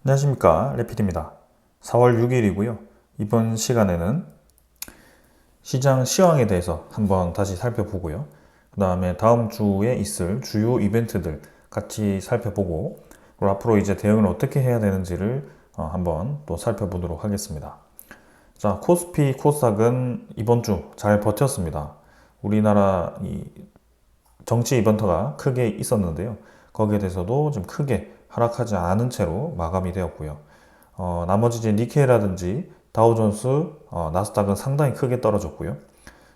안녕하십니까, 레피드입니다. 4월 6일이고요. 이번 시간에는 시장 시황에 대해서 한번 다시 살펴보고요. 그 다음에 다음 주에 있을 주요 이벤트들 같이 살펴보고, 그리고 앞으로 이제 대응을 어떻게 해야 되는지를 한번 또 살펴보도록 하겠습니다. 자, 코스피, 코스닥은 이번 주 잘 버텼습니다. 우리나라 이 정치 이벤트가 크게 있었는데요. 거기에 대해서도 좀 크게 하락하지 않은 채로 마감이 되었고요. 나머지 이제 니케이라든지 다우존스, 나스닥은 상당히 크게 떨어졌고요.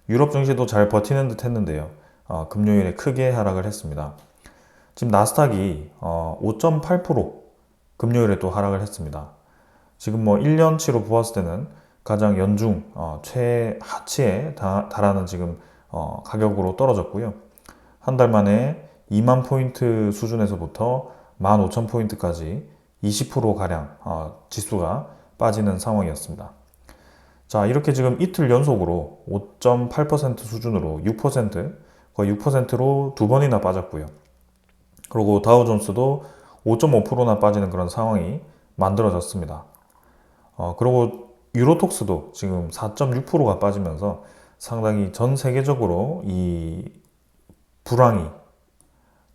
유럽 증시도 잘 버티는 듯 했는데요. 금요일에 크게 하락을 했습니다. 지금 나스닥이 5.8% 금요일에 또 하락을 했습니다. 지금 뭐 1년치로 보았을 때는 가장 연중 최하치에 달하는 지금 가격으로 떨어졌고요. 한 달 만에 2만 포인트 수준에서부터 15,000포인트까지 20%가량 지수가 빠지는 상황이었습니다. 자, 이렇게 지금 이틀 연속으로 5.8% 수준으로 6%, 거의 6%로 두 번이나 빠졌고요. 그리고 다우존스도 5.5%나 빠지는 그런 상황이 만들어졌습니다. 그리고 유로톡스도 지금 4.6%가 빠지면서 상당히 전 세계적으로 이 불황이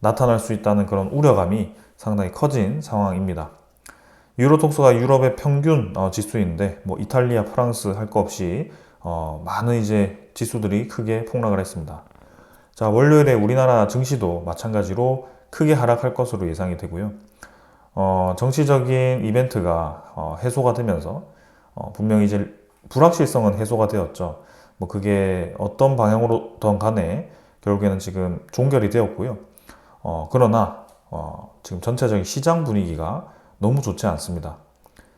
나타날 수 있다는 그런 우려감이 상당히 커진 상황입니다. 유로톡스가 유럽의 평균 지수인데 뭐 이탈리아, 프랑스 할 거 없이 많은 이제 지수들이 크게 폭락을 했습니다. 자, 월요일에 우리나라 증시도 마찬가지로 크게 하락할 것으로 예상이 되고요. 정치적인 이벤트가 해소가 되면서 분명히 이제 불확실성은 해소가 되었죠. 뭐 그게 어떤 방향으로든 간에 결국에는 지금 종결이 되었고요. 그러나 지금 전체적인 시장 분위기가 너무 좋지 않습니다.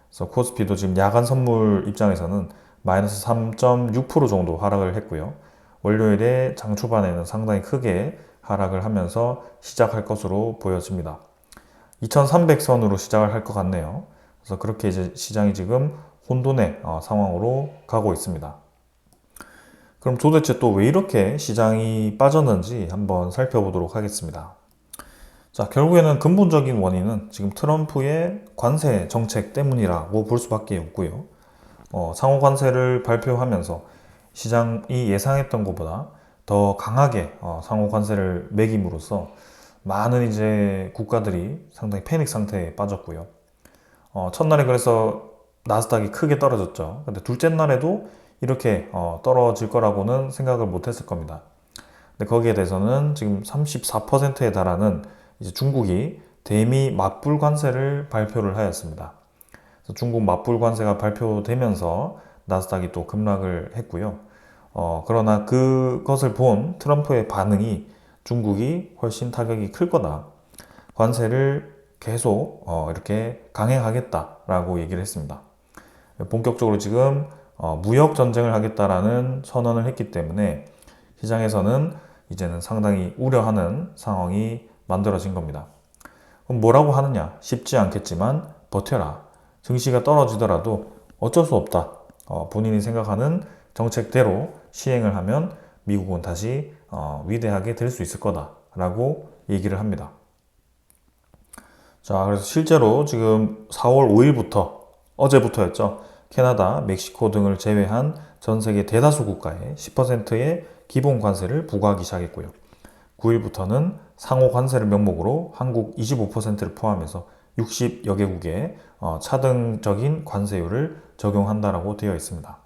그래서 코스피도 지금 야간 선물 입장에서는 마이너스 3.6% 정도 하락을 했고요. 월요일에 장 초반에는 상당히 크게 하락을 하면서 시작할 것으로 보여집니다. 2300선으로 시작을 할 것 같네요. 그래서 그렇게 이제 시장이 지금 혼돈의 상황으로 가고 있습니다. 그럼 도대체 또 왜 이렇게 시장이 빠졌는지 한번 살펴보도록 하겠습니다. 자, 결국에는 근본적인 원인은 지금 트럼프의 관세 정책 때문이라고 볼 수밖에 없고요. 상호 관세를 발표하면서 시장이 예상했던 것보다 더 강하게 상호 관세를 매김으로써 많은 이제 국가들이 상당히 패닉 상태에 빠졌고요. 첫날에 그래서 나스닥이 크게 떨어졌죠. 근데 둘째 날에도 이렇게 떨어질 거라고는 생각을 못 했을 겁니다. 근데 거기에 대해서는 지금 34%에 달하는 이제 중국이 대미 맞불 관세를 발표를 하였습니다. 그래서 중국 맞불 관세가 발표되면서 나스닥이 또 급락을 했고요. 그러나 그것을 본 트럼프의 반응이 중국이 훨씬 타격이 클 거다. 관세를 계속 이렇게 강행하겠다라고 얘기를 했습니다. 본격적으로 지금 무역 전쟁을 하겠다라는 선언을 했기 때문에 시장에서는 이제는 상당히 우려하는 상황이 만들어진 겁니다. 그럼 뭐라고 하느냐? 쉽지 않겠지만 버텨라. 증시가 떨어지더라도 어쩔 수 없다. 본인이 생각하는 정책대로 시행을 하면 미국은 다시 위대하게 될 수 있을 거다라고 얘기를 합니다. 자, 그래서 실제로 지금 4월 5일부터 어제부터였죠. 캐나다, 멕시코 등을 제외한 전 세계 대다수 국가에 10%의 기본 관세를 부과하기 시작했고요. 9일부터는 상호 관세를 명목으로 한국 25%를 포함해서 60여 개국에 차등적인 관세율을 적용한다라고 되어 있습니다.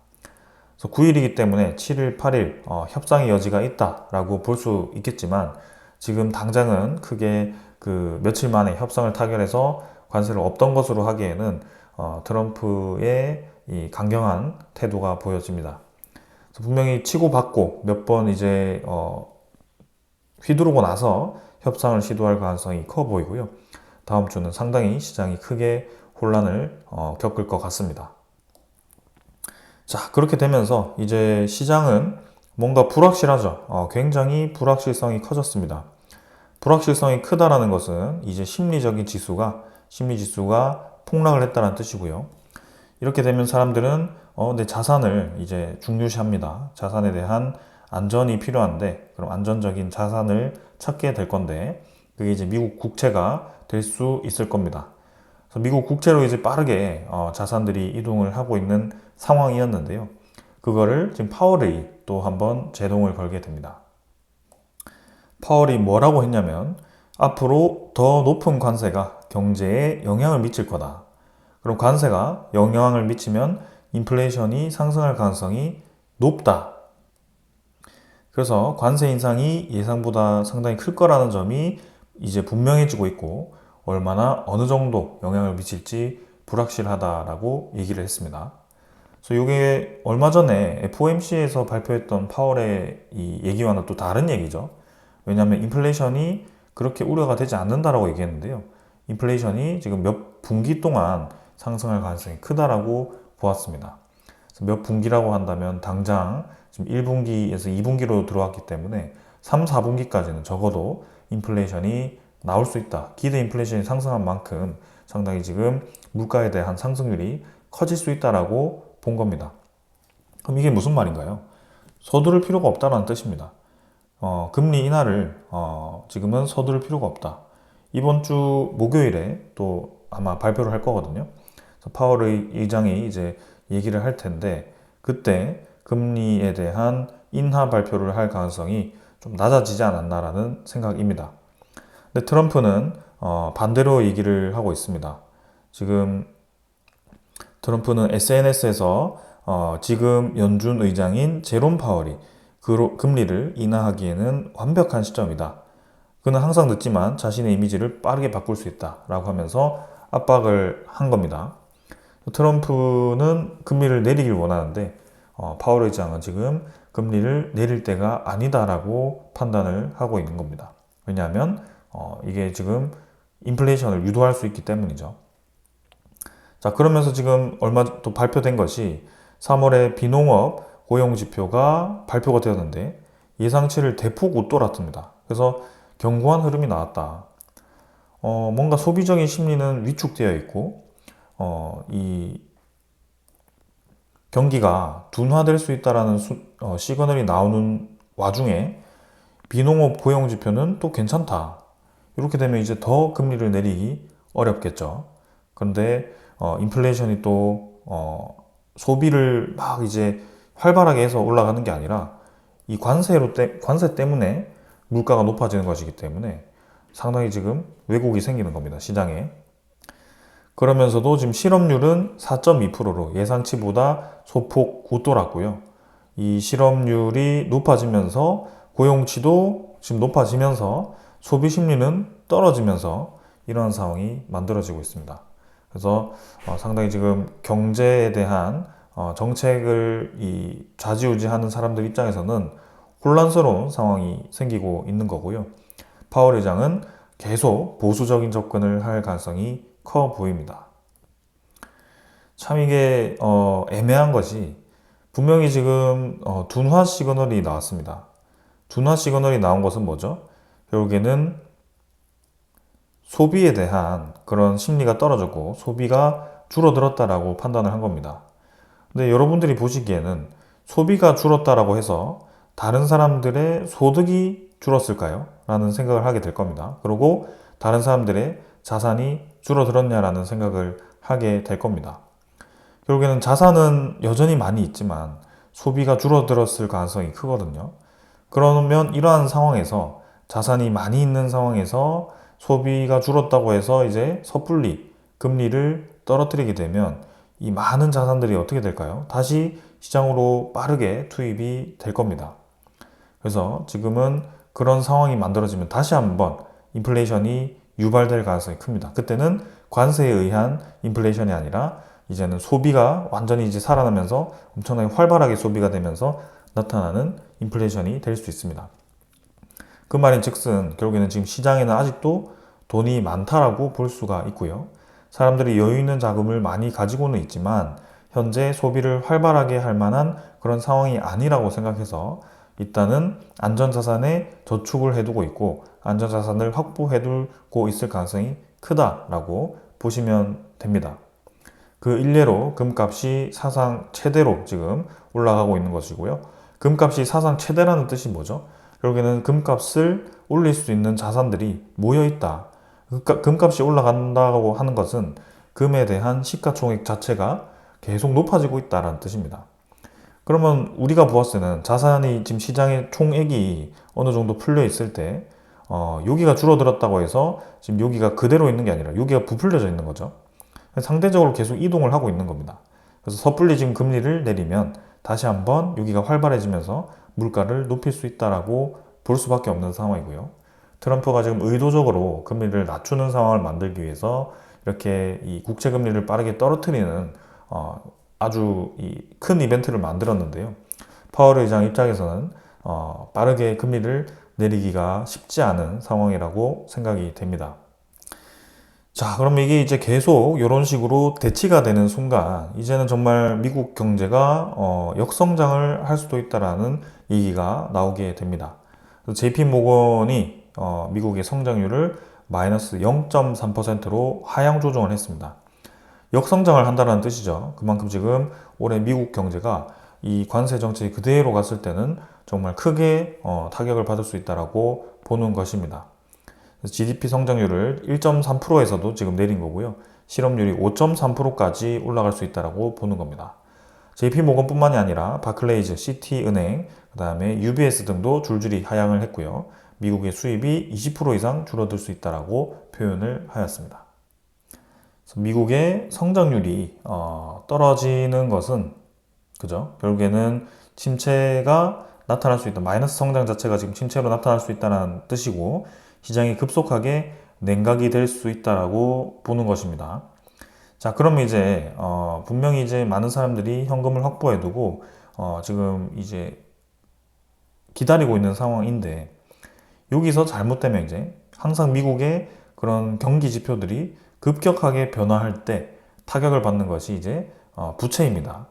그래서 9일이기 때문에 7일, 8일 협상의 여지가 있다라고 볼 수 있겠지만 지금 당장은 크게 그 며칠 만에 협상을 타결해서 관세를 없던 것으로 하기에는 트럼프의 이 강경한 태도가 보여집니다. 그래서 분명히 치고받고 몇 번 이제 휘두르고 나서 협상을 시도할 가능성이 커 보이고요. 다음 주는 상당히 시장이 크게 혼란을 겪을 것 같습니다. 자, 그렇게 되면서 이제 시장은 뭔가 불확실하죠. 굉장히 불확실성이 커졌습니다. 불확실성이 크다라는 것은 이제 심리 지수가 폭락을 했다는 뜻이고요. 이렇게 되면 사람들은 내 자산을 이제 중요시합니다. 자산에 대한 안전이 필요한데 그럼 안전적인 자산을 찾게 될 건데 그게 이제 미국 국채가 될 수 있을 겁니다. 그래서 미국 국채로 이제 빠르게 자산들이 이동을 하고 있는 상황이었는데요. 그거를 지금 파월이 또 한번 제동을 걸게 됩니다. 파월이 뭐라고 했냐면 앞으로 더 높은 관세가 경제에 영향을 미칠 거다. 그럼 관세가 영향을 미치면 인플레이션이 상승할 가능성이 높다. 그래서 관세 인상이 예상보다 상당히 클 거라는 점이 이제 분명해지고 있고 얼마나 어느 정도 영향을 미칠지 불확실하다라고 얘기를 했습니다. 그래서 이게 얼마 전에 FOMC에서 발표했던 파월의 이 얘기와는 또 다른 얘기죠. 왜냐하면 인플레이션이 그렇게 우려가 되지 않는다라고 얘기했는데요. 인플레이션이 지금 몇 분기 동안 상승할 가능성이 크다라고 보았습니다. 그래서 몇 분기라고 한다면 당장 지금 1분기에서 2분기로 들어왔기 때문에 3, 4분기까지는 적어도 인플레이션이 나올 수 있다. 기대 인플레이션이 상승한 만큼 상당히 지금 물가에 대한 상승률이 커질 수 있다라고 본 겁니다. 그럼 이게 무슨 말인가요? 서두를 필요가 없다라는 뜻입니다. 금리 인하를 지금은 서두를 필요가 없다. 이번 주 목요일에 또 아마 발표를 할 거거든요. 그래서 파월 의장이 이제 얘기를 할 텐데 그때 금리에 대한 인하 발표를 할 가능성이 좀 낮아지지 않았나라는 생각입니다. 근데 트럼프는 반대로 얘기를 하고 있습니다. 지금 트럼프는 SNS에서 지금 연준 의장인 제롬 파월이 금리를 인하하기에는 완벽한 시점이다. 그는 항상 늦지만 자신의 이미지를 빠르게 바꿀 수 있다라고 하면서 압박을 한 겁니다. 트럼프는 금리를 내리길 원하는데 파월 의장은 지금 금리를 내릴 때가 아니다라고 판단을 하고 있는 겁니다. 왜냐하면 이게 지금 인플레이션을 유도할 수 있기 때문이죠. 자, 그러면서 지금 얼마 또 발표된 것이 3월에 비농업 고용지표가 발표가 되었는데 예상치를 대폭 웃돌았습니다. 그래서 견고한 흐름이 나왔다. 뭔가 소비적인 심리는 위축되어 있고 이 경기가 둔화될 수 있다라는 시그널이 나오는 와중에 비농업 고용지표는 또 괜찮다. 이렇게 되면 이제 더 금리를 내리기 어렵겠죠. 그런데 인플레이션이 또 소비를 막 이제 활발하게 해서 올라가는 게 아니라 이 관세 때문에 물가가 높아지는 것이기 때문에 상당히 지금 왜곡이 생기는 겁니다. 시장에. 그러면서도 지금 실업률은 4.2%로 예상치보다 소폭 웃돌았고요. 이 실업률이 높아지면서 고용치도 지금 높아지면서 소비 심리는 떨어지면서 이러한 상황이 만들어지고 있습니다. 그래서 상당히 지금 경제에 대한 정책을 좌지우지하는 사람들 입장에서는 혼란스러운 상황이 생기고 있는 거고요. 파월 의장은 계속 보수적인 접근을 할 가능성이 커 보입니다. 참 이게 애매한 것이 분명히 지금 둔화 시그널이 나왔습니다. 둔화 시그널이 나온 것은 뭐죠? 결국에는 소비에 대한 그런 심리가 떨어졌고 소비가 줄어들었다라고 판단을 한 겁니다. 근데 여러분들이 보시기에는 소비가 줄었다라고 해서 다른 사람들의 소득이 줄었을까요? 라는 생각을 하게 될 겁니다. 그리고 다른 사람들의 자산이 줄어들었냐라는 생각을 하게 될 겁니다. 결국에는 자산은 여전히 많이 있지만 소비가 줄어들었을 가능성이 크거든요. 그러면 이러한 상황에서 자산이 많이 있는 상황에서 소비가 줄었다고 해서 이제 섣불리 금리를 떨어뜨리게 되면 이 많은 자산들이 어떻게 될까요? 다시 시장으로 빠르게 투입이 될 겁니다. 그래서 지금은 그런 상황이 만들어지면 다시 한번 인플레이션이 유발될 가능성이 큽니다. 그때는 관세에 의한 인플레이션이 아니라 이제는 소비가 완전히 이제 살아나면서 엄청나게 활발하게 소비가 되면서 나타나는 인플레이션이 될 수 있습니다. 그 말인 즉슨 결국에는 지금 시장에는 아직도 돈이 많다라고 볼 수가 있고요. 사람들이 여유 있는 자금을 많이 가지고는 있지만 현재 소비를 활발하게 할 만한 그런 상황이 아니라고 생각해서 일단은 안전자산에 저축을 해두고 있고 안전자산을 확보해두고 있을 가능성이 크다라고 보시면 됩니다. 그 일례로 금값이 사상 최대로 지금 올라가고 있는 것이고요. 금값이 사상 최대라는 뜻이 뭐죠? 결국에는 금값을 올릴 수 있는 자산들이 모여 있다. 금값이 올라간다고 하는 것은 금에 대한 시가총액 자체가 계속 높아지고 있다는 뜻입니다. 그러면 우리가 보았을 때는 자산이 지금 시장의 총액이 어느 정도 풀려 있을 때 여기가 줄어들었다고 해서 지금 여기가 그대로 있는 게 아니라 여기가 부풀려져 있는 거죠. 상대적으로 계속 이동을 하고 있는 겁니다. 그래서 섣불리 지금 금리를 내리면 다시 한번 여기가 활발해지면서 물가를 높일 수 있다라고 볼 수밖에 없는 상황이고요. 트럼프가 지금 의도적으로 금리를 낮추는 상황을 만들기 위해서 이렇게 이 국채 금리를 빠르게 떨어뜨리는 아주 큰 이벤트를 만들었는데요. 파월 의장 입장에서는 빠르게 금리를 내리기가 쉽지 않은 상황이라고 생각이 됩니다. 자, 그럼 이게 이제 계속 이런 식으로 대치가 되는 순간 이제는 정말 미국 경제가 역성장을 할 수도 있다라는 얘기가 나오게 됩니다. JP 모건이 미국의 성장률을 마이너스 0.3%로 하향 조정을 했습니다. 역성장을 한다는 뜻이죠. 그만큼 지금 올해 미국 경제가 이 관세 정책이 그대로 갔을 때는 정말 크게 타격을 받을 수 있다라고 보는 것입니다. GDP 성장률을 1.3%에서도 지금 내린 거고요. 실업률이 5.3%까지 올라갈 수 있다라고 보는 겁니다. JP모건뿐만이 아니라 바클레이즈, 시티은행, 그 다음에 UBS 등도 줄줄이 하향을 했고요. 미국의 수입이 20% 이상 줄어들 수 있다라고 표현을 하였습니다. 미국의 성장률이 떨어지는 것은 그죠? 결국에는 침체가 나타날 수 있다. 마이너스 성장 자체가 지금 침체로 나타날 수 있다는 뜻이고 시장이 급속하게 냉각이 될 수 있다라고 보는 것입니다. 자, 그러면 이제 분명히 이제 많은 사람들이 현금을 확보해 두고 지금 이제 기다리고 있는 상황인데 여기서 잘못되면 이제 항상 미국의 그런 경기 지표들이 급격하게 변화할 때 타격을 받는 것이 이제 부채입니다.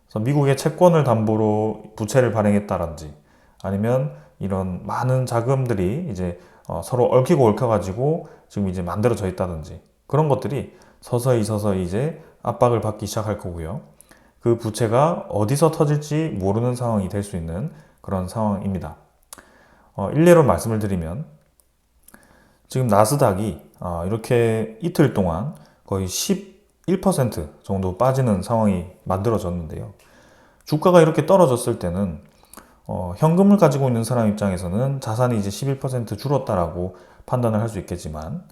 그래서 미국의 채권을 담보로 부채를 발행했다든지 아니면 이런 많은 자금들이 이제 서로 얽히고 얽혀가지고 지금 이제 만들어져 있다든지 그런 것들이 서서히 이제 압박을 받기 시작할 거고요. 그 부채가 어디서 터질지 모르는 상황이 될 수 있는 그런 상황입니다. 일례로 말씀을 드리면 지금 나스닥이 이렇게 이틀 동안 거의 11% 정도 빠지는 상황이 만들어졌는데요. 주가가 이렇게 떨어졌을 때는 현금을 가지고 있는 사람 입장에서는 자산이 이제 11% 줄었다라고 판단을 할 수 있겠지만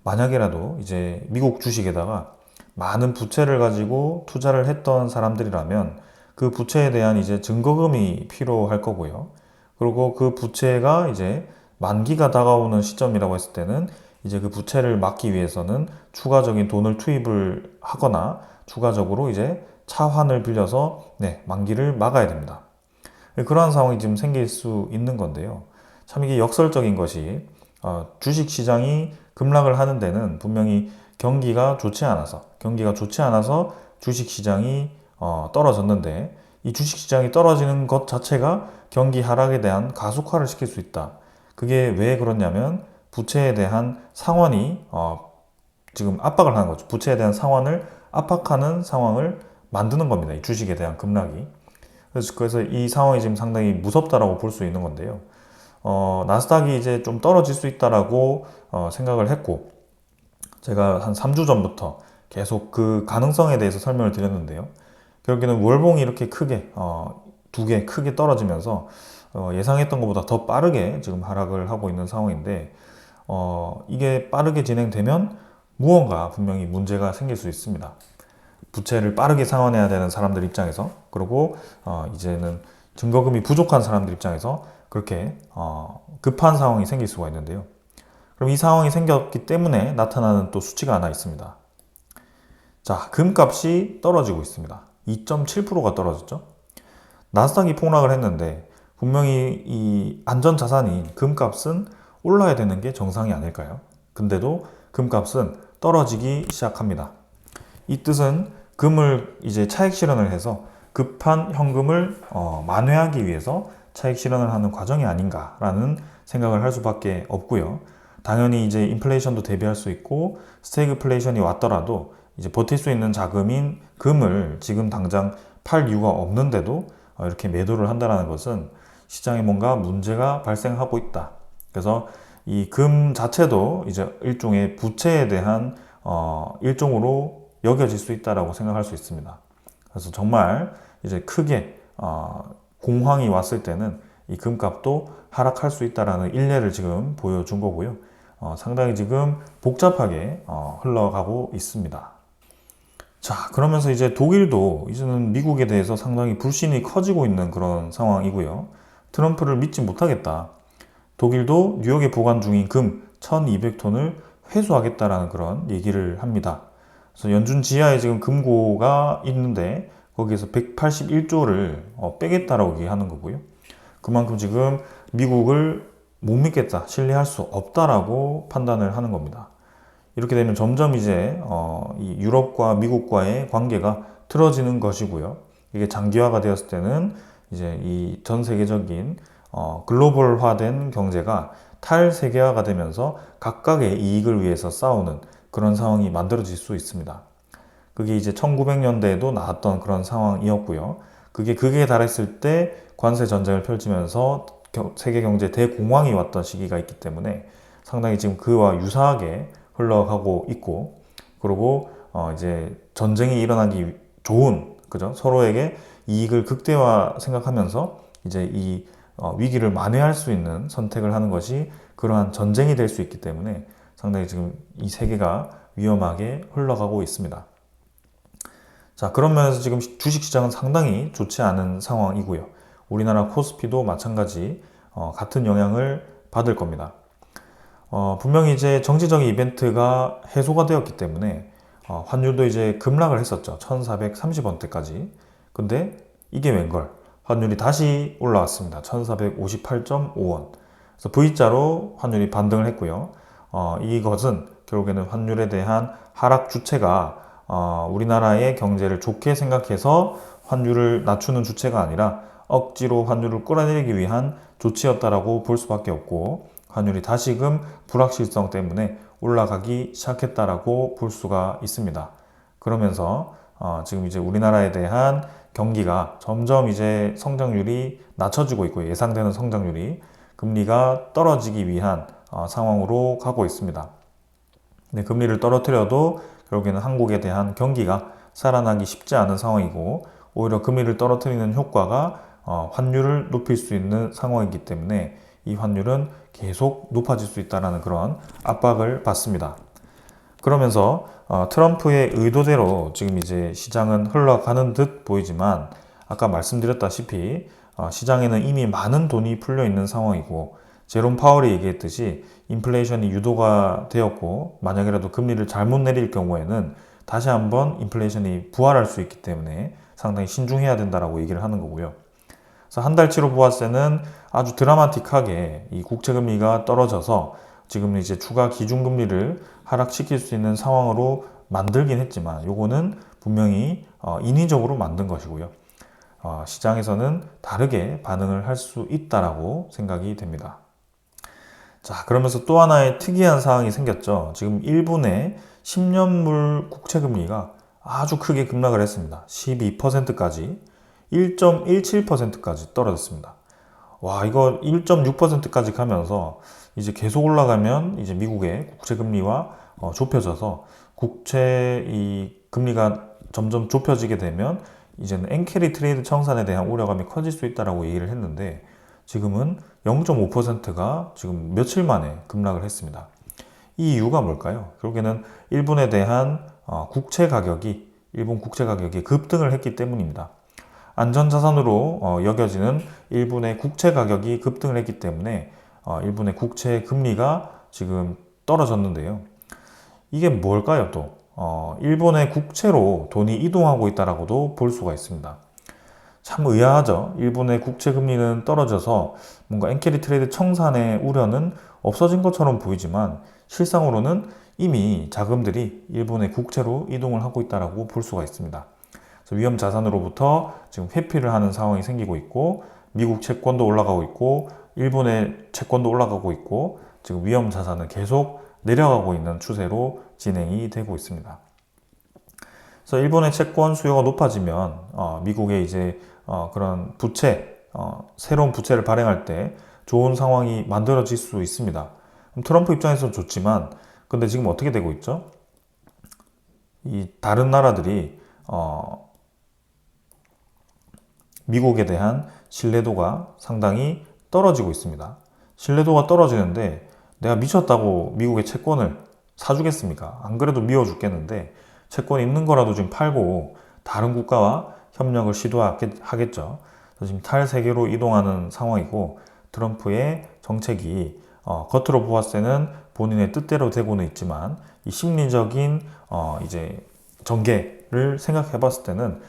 만약에라도 이제 미국 주식에다가 많은 부채를 가지고 투자를 했던 사람들이라면 그 부채에 대한 이제 증거금이 필요할 거고요. 그리고 그 부채가 이제 만기가 다가오는 시점이라고 했을 때는 이제 그 부채를 막기 위해서는 추가적인 돈을 투입을 하거나 추가적으로 이제 차환을 빌려서 만기를 막아야 됩니다. 그러한 상황이 지금 생길 수 있는 건데요. 참 이게 역설적인 것이 주식 시장이 급락을 하는 데는 분명히 경기가 좋지 않아서 주식 시장이 떨어졌는데 이 주식 시장이 떨어지는 것 자체가 경기 하락에 대한 가속화를 시킬 수 있다. 그게 왜 그렇냐면 부채에 대한 상환이 지금 압박을 하는 거죠. 부채에 대한 상환을 압박하는 상황을 만드는 겁니다. 이 주식에 대한 급락이. 그래서 이 상황이 지금 상당히 무섭다라고 볼 수 있는 건데요. 나스닥이 이제 좀 떨어질 수 있다라고 생각을 했고, 제가 한 3주 전부터 계속 그 가능성에 대해서 설명을 드렸는데요. 결국에는 월봉이 이렇게 크게, 두 개 크게 떨어지면서 예상했던 것보다 더 빠르게 지금 하락을 하고 있는 상황인데, 이게 빠르게 진행되면 무언가 분명히 문제가 생길 수 있습니다. 부채를 빠르게 상환해야 되는 사람들 입장에서 그리고 이제는 증거금이 부족한 사람들 입장에서 그렇게 급한 상황이 생길 수가 있는데요. 그럼 이 상황이 생겼기 때문에 나타나는 또 수치가 하나 있습니다. 자, 금값이 떨어지고 있습니다. 2.7%가 떨어졌죠. 나스닥이 폭락을 했는데 분명히 이 안전자산인 금값은 올라야 되는 게 정상이 아닐까요? 근데도 금값은 떨어지기 시작합니다. 이 뜻은 금을 이제 차익 실현을 해서 급한 현금을 만회하기 위해서 차익 실현을 하는 과정이 아닌가라는 생각을 할 수밖에 없고요. 당연히 이제 인플레이션도 대비할 수 있고 스태그플레이션이 왔더라도 이제 버틸 수 있는 자금인 금을 지금 당장 팔 이유가 없는데도 이렇게 매도를 한다는 것은 시장에 뭔가 문제가 발생하고 있다. 그래서 이 금 자체도 이제 일종의 부채에 대한 일종으로 여겨질 수 있다라고 생각할 수 있습니다. 그래서 정말 이제 크게 공황이 왔을 때는 이 금값도 하락할 수 있다라는 일례를 지금 보여준 거고요. 상당히 지금 복잡하게 흘러가고 있습니다. 자, 그러면서 이제 독일도 이제는 미국에 대해서 상당히 불신이 커지고 있는 그런 상황이고요. 트럼프를 믿지 못하겠다. 독일도 뉴욕에 보관 중인 금 1200톤을 회수하겠다라는 그런 얘기를 합니다. 그래서 연준 지하에 지금 금고가 있는데 거기에서 181조를 빼겠다라고 얘기하는 거고요. 그만큼 지금 미국을 못 믿겠다, 신뢰할 수 없다라고 판단을 하는 겁니다. 이렇게 되면 점점 이제 이 유럽과 미국과의 관계가 틀어지는 것이고요. 이게 장기화가 되었을 때는 이제 이 전 세계적인 글로벌화된 경제가 탈세계화가 되면서 각각의 이익을 위해서 싸우는 그런 상황이 만들어질 수 있습니다. 그게 이제 1900년대에도 나왔던 그런 상황이었고요. 그게 극에 달했을 때 관세 전쟁을 펼치면서 세계 경제 대공황이 왔던 시기가 있기 때문에 상당히 지금 그와 유사하게 흘러가고 있고, 그리고 이제 전쟁이 일어나기 좋은, 그죠? 서로에게 이익을 극대화 생각하면서 이제 이 위기를 만회할 수 있는 선택을 하는 것이 그러한 전쟁이 될 수 있기 때문에 상당히 지금 이 세계가 위험하게 흘러가고 있습니다. 자, 그런 면에서 지금 주식시장은 상당히 좋지 않은 상황이고요. 우리나라 코스피도 마찬가지 같은 영향을 받을 겁니다. 분명히 이제 정치적인 이벤트가 해소가 되었기 때문에 환율도 이제 급락을 했었죠. 1430원대까지. 근데 이게 웬걸? 환율이 다시 올라왔습니다. 1458.5원. 그래서 V자로 환율이 반등을 했고요. 이것은 결국에는 환율에 대한 하락 주체가 우리나라의 경제를 좋게 생각해서 환율을 낮추는 주체가 아니라 억지로 환율을 끌어내리기 위한 조치였다라고 볼 수밖에 없고, 환율이 다시금 불확실성 때문에 올라가기 시작했다라고 볼 수가 있습니다. 그러면서 지금 이제 우리나라에 대한 경기가 점점 이제 성장률이 낮춰지고 있고, 예상되는 성장률이 금리가 떨어지기 위한 상황으로 가고 있습니다. 네, 금리를 떨어뜨려도 결국에는 한국에 대한 경기가 살아나기 쉽지 않은 상황이고, 오히려 금리를 떨어뜨리는 효과가 환율을 높일 수 있는 상황이기 때문에 이 환율은 계속 높아질 수 있다는 그런 압박을 받습니다. 그러면서 트럼프의 의도대로 지금 이제 시장은 흘러가는 듯 보이지만, 아까 말씀드렸다시피 시장에는 이미 많은 돈이 풀려 있는 상황이고, 제롬 파월이 얘기했듯이 인플레이션이 유도가 되었고, 만약이라도 금리를 잘못 내릴 경우에는 다시 한번 인플레이션이 부활할 수 있기 때문에 상당히 신중해야 된다라고 얘기를 하는 거고요. 그래서 한 달치로 보았을 때는 아주 드라마틱하게 이 국채금리가 떨어져서 지금 이제 추가 기준금리를 하락시킬 수 있는 상황으로 만들긴 했지만, 요거는 분명히 인위적으로 만든 것이고요. 시장에서는 다르게 반응을 할 수 있다라고 생각이 됩니다. 자, 그러면서 또 하나의 특이한 사항이 생겼죠. 지금 일본의 10년물 국채금리가 아주 크게 급락을 했습니다. 12%까지 1.17%까지 떨어졌습니다. 와, 이거 1.6%까지 가면서 이제 계속 올라가면 이제 미국의 국채금리와 좁혀져서 국채 이 금리가 점점 좁혀지게 되면 이제는 엔캐리 트레이드 청산에 대한 우려감이 커질 수 있다라고 얘기를 했는데, 지금은 0.5%가 지금 며칠 만에 급락을 했습니다. 이 이유가 뭘까요? 결국에는 일본에 대한 일본 국채 가격이 급등을 했기 때문입니다. 안전자산으로 여겨지는 일본의 국채 가격이 급등을 했기 때문에 일본의 국채 금리가 지금 떨어졌는데요. 이게 뭘까요, 또? 일본의 국채로 돈이 이동하고 있다라고도 볼 수가 있습니다. 참 의아하죠. 일본의 국채 금리는 떨어져서 뭔가 엔캐리 트레이드 청산의 우려는 없어진 것처럼 보이지만, 실상으로는 이미 자금들이 일본의 국채로 이동을 하고 있다라고 볼 수가 있습니다. 그래서 위험 자산으로부터 지금 회피를 하는 상황이 생기고 있고, 미국 채권도 올라가고 있고, 일본의 채권도 올라가고 있고, 지금 위험 자산은 계속 내려가고 있는 추세로 진행이 되고 있습니다. 그래서 일본의 채권 수요가 높아지면 미국의 이제 그런 부채, 새로운 부채를 발행할 때 좋은 상황이 만들어질 수 있습니다. 트럼프 입장에서는 좋지만, 근데 지금 어떻게 되고 있죠? 이 다른 나라들이 미국에 대한 신뢰도가 상당히 떨어지고 있습니다. 신뢰도가 떨어지는데 내가 미쳤다고 미국의 채권을 사주겠습니까? 안 그래도 미워 죽겠는데 채권 있는 거라도 지금 팔고 다른 국가와 협력을 시도하겠죠. 지금 탈세계로 이동하는 상황이고 트럼프의 정책이 겉으로 보았을 때는 본인의 뜻대로 되고는 있지만 이 심리적인 이제 전개를 생각해 봤을 때는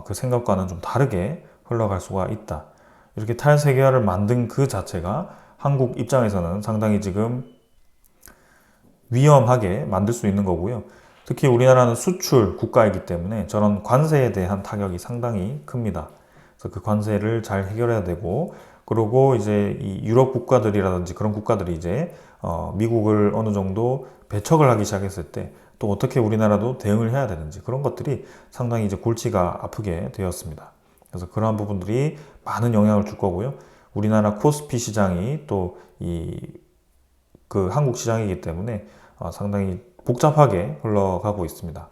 그 생각과는 좀 다르게 흘러갈 수가 있다. 이렇게 탈세계화를 만든 그 자체가 한국 입장에서는 상당히 지금 위험하게 만들 수 있는 거고요. 특히 우리나라는 수출 국가이기 때문에 저런 관세에 대한 타격이 상당히 큽니다. 그래서 그 관세를 잘 해결해야 되고, 그리고 이제 이 유럽 국가들이라든지 그런 국가들이 이제 미국을 어느 정도 배척을 하기 시작했을 때 또 어떻게 우리나라도 대응을 해야 되는지 그런 것들이 상당히 이제 골치가 아프게 되었습니다. 그래서 그러한 부분들이 많은 영향을 줄 거고요. 우리나라 코스피 시장이 또 그 한국 시장이기 때문에 상당히 복잡하게 흘러가고 있습니다.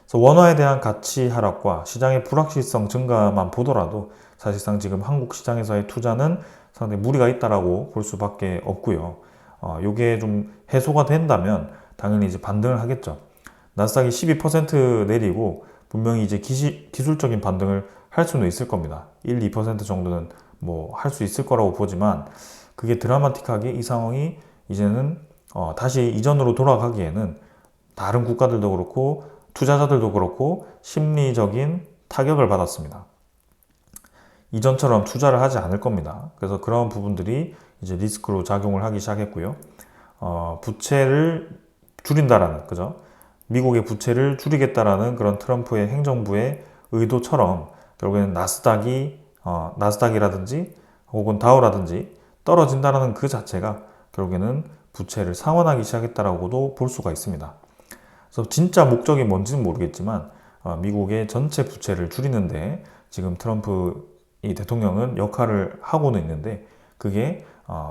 그래서 원화에 대한 가치 하락과 시장의 불확실성 증가만 보더라도 사실상 지금 한국 시장에서의 투자는 상당히 무리가 있다라고 볼 수밖에 없고요. 요게 좀 해소가 된다면 당연히 이제 반등을 하겠죠. 나스닥이 12% 내리고 분명히 이제 기술적인 반등을 할 수는 있을 겁니다. 1, 2% 정도는 뭐 할 수 있을 거라고 보지만 그게 드라마틱하게 이 상황이 이제는 다시 이전으로 돌아가기에는 다른 국가들도 그렇고 투자자들도 그렇고 심리적인 타격을 받았습니다. 이전처럼 투자를 하지 않을 겁니다. 그래서 그런 부분들이 이제 리스크로 작용을 하기 시작했고요. 부채를 줄인다라는, 그죠? 미국의 부채를 줄이겠다라는 그런 트럼프의 행정부의 의도처럼 결국에는 나스닥이라든지 혹은 다우라든지 떨어진다라는 그 자체가 결국에는 부채를 상환하기 시작했다라고도 볼 수가 있습니다. 그래서 진짜 목적이 뭔지는 모르겠지만 미국의 전체 부채를 줄이는데 지금 트럼프 이 대통령은 역할을 하고는 있는데 그게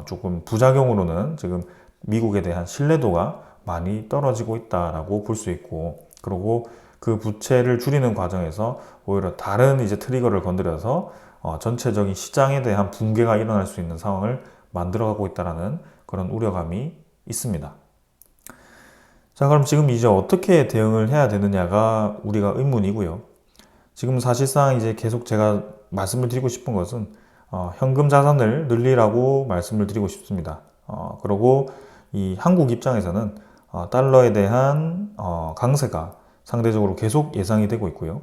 조금 부작용으로는 지금 미국에 대한 신뢰도가 많이 떨어지고 있다라고 볼 수 있고, 그리고 그 부채를 줄이는 과정에서 오히려 다른 이제 트리거를 건드려서 전체적인 시장에 대한 붕괴가 일어날 수 있는 상황을 만들어가고 있다라는 그런 우려감이 있습니다. 자, 그럼 지금 이제 어떻게 대응을 해야 되느냐가 우리가 의문이고요. 지금 사실상 이제 계속 제가 말씀을 드리고 싶은 것은 현금 자산을 늘리라고 말씀을 드리고 싶습니다. 그리고 이 한국 입장에서는 달러에 대한 강세가 상대적으로 계속 예상이 되고 있고요.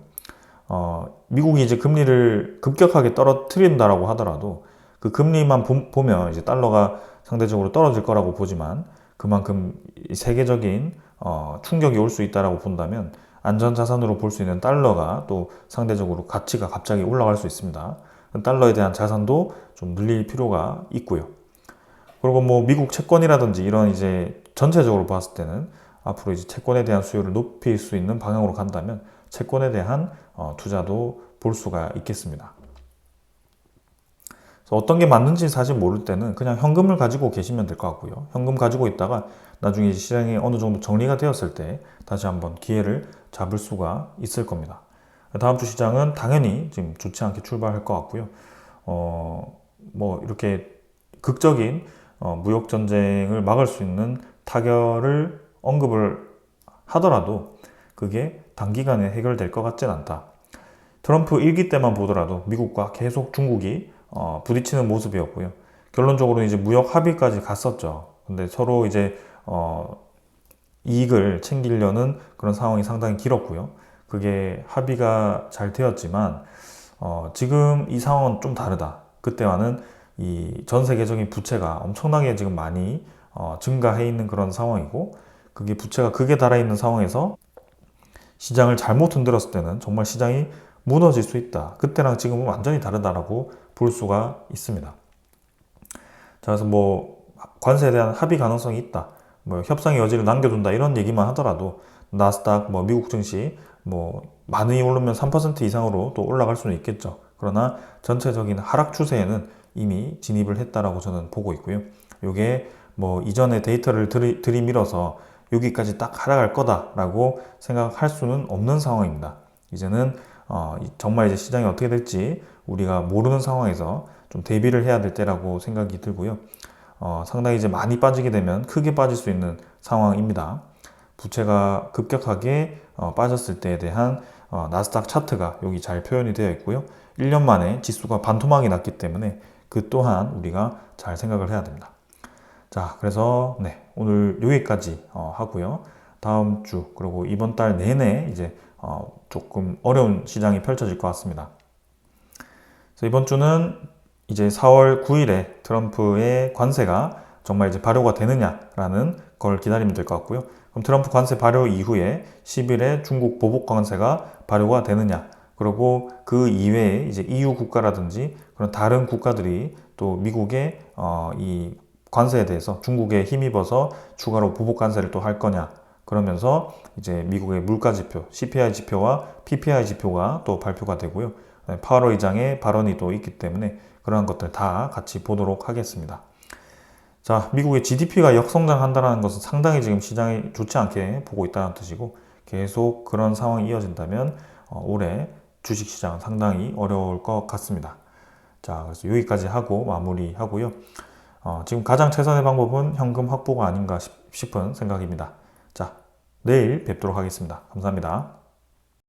미국이 이제 금리를 급격하게 떨어뜨린다라고 하더라도 그 금리만 보면 이제 달러가 상대적으로 떨어질 거라고 보지만 그만큼 세계적인 충격이 올 수 있다라고 본다면 안전자산으로 볼 수 있는 달러가 또 상대적으로 가치가 갑자기 올라갈 수 있습니다. 달러에 대한 자산도 좀 늘릴 필요가 있고요. 그리고 뭐 미국 채권이라든지 이런 이제 전체적으로 봤을 때는 앞으로 이제 채권에 대한 수요를 높일 수 있는 방향으로 간다면 채권에 대한 투자도 볼 수가 있겠습니다. 그래서 어떤 게 맞는지 사실 모를 때는 그냥 현금을 가지고 계시면 될 것 같고요. 현금 가지고 있다가 나중에 시장이 어느 정도 정리가 되었을 때 다시 한번 기회를 잡을 수가 있을 겁니다. 다음 주 시장은 당연히 지금 좋지 않게 출발할 것 같고요. 뭐 이렇게 극적인 무역 전쟁을 막을 수 있는 타결을 언급을 하더라도 그게 단기간에 해결될 것 같진 않다. 트럼프 1기 때만 보더라도 미국과 계속 중국이 부딪히는 모습이었고요. 결론적으로 이제 무역 합의까지 갔었죠. 근데 서로 이제 이익을 챙기려는 그런 상황이 상당히 길었고요. 그게 합의가 잘 되었지만 지금 이 상황은 좀 다르다. 그때와는 이 전 세계적인 부채가 엄청나게 지금 많이 증가해 있는 그런 상황이고, 그게 부채가 극에 달아 있는 상황에서 시장을 잘못 흔들었을 때는 정말 시장이 무너질 수 있다. 그때랑 지금은 완전히 다르다라고 볼 수가 있습니다. 자, 그래서 뭐 관세에 대한 합의 가능성이 있다, 뭐 협상의 여지를 남겨둔다 이런 얘기만 하더라도 나스닥, 뭐 미국 증시 뭐 많이 오르면 3% 이상으로 또 올라갈 수는 있겠죠. 그러나 전체적인 하락 추세에는 이미 진입을 했다라고 저는 보고 있고요. 요게 뭐 이전에 데이터를 들이밀어서 여기까지 딱 하락할 거다라고 생각할 수는 없는 상황입니다. 이제는 정말 이제 시장이 어떻게 될지 우리가 모르는 상황에서 좀 대비를 해야 될 때라고 생각이 들고요. 상당히 이제 많이 빠지게 되면 크게 빠질 수 있는 상황입니다. 부채가 급격하게 빠졌을 때에 대한 나스닥 차트가 여기 잘 표현이 되어 있고요. 1년 만에 지수가 반토막이 났기 때문에 그 또한 우리가 잘 생각을 해야 됩니다. 자, 그래서 네, 오늘 여기까지 하고요. 다음 주 그리고 이번 달 내내 이제 조금 어려운 시장이 펼쳐질 것 같습니다. 그래서 이번 주는 이제 4월 9일에 트럼프의 관세가 정말 이제 발효가 되느냐라는 걸 기다리면 될 것 같고요. 그럼 트럼프 관세 발효 이후에 10일에 중국 보복 관세가 발효가 되느냐, 그리고 그 이외에 이제 EU 국가라든지 그런 다른 국가들이 또 미국의 이 관세에 대해서 중국에 힘입어서 추가로 보복 관세를 또 할 거냐, 그러면서 이제 미국의 물가 지표, CPI 지표와 PPI 지표가 또 발표가 되고요. 파월 의장의 발언이 또 있기 때문에 그러한 것들 다 같이 보도록 하겠습니다. 자, 미국의 GDP가 역성장한다는 것은 상당히 지금 시장이 좋지 않게 보고 있다는 뜻이고, 계속 그런 상황이 이어진다면 올해 주식시장은 상당히 어려울 것 같습니다. 자, 그래서 여기까지 하고 마무리하고요. 지금 가장 최선의 방법은 현금 확보가 아닌가 싶은 생각입니다. 자, 내일 뵙도록 하겠습니다. 감사합니다.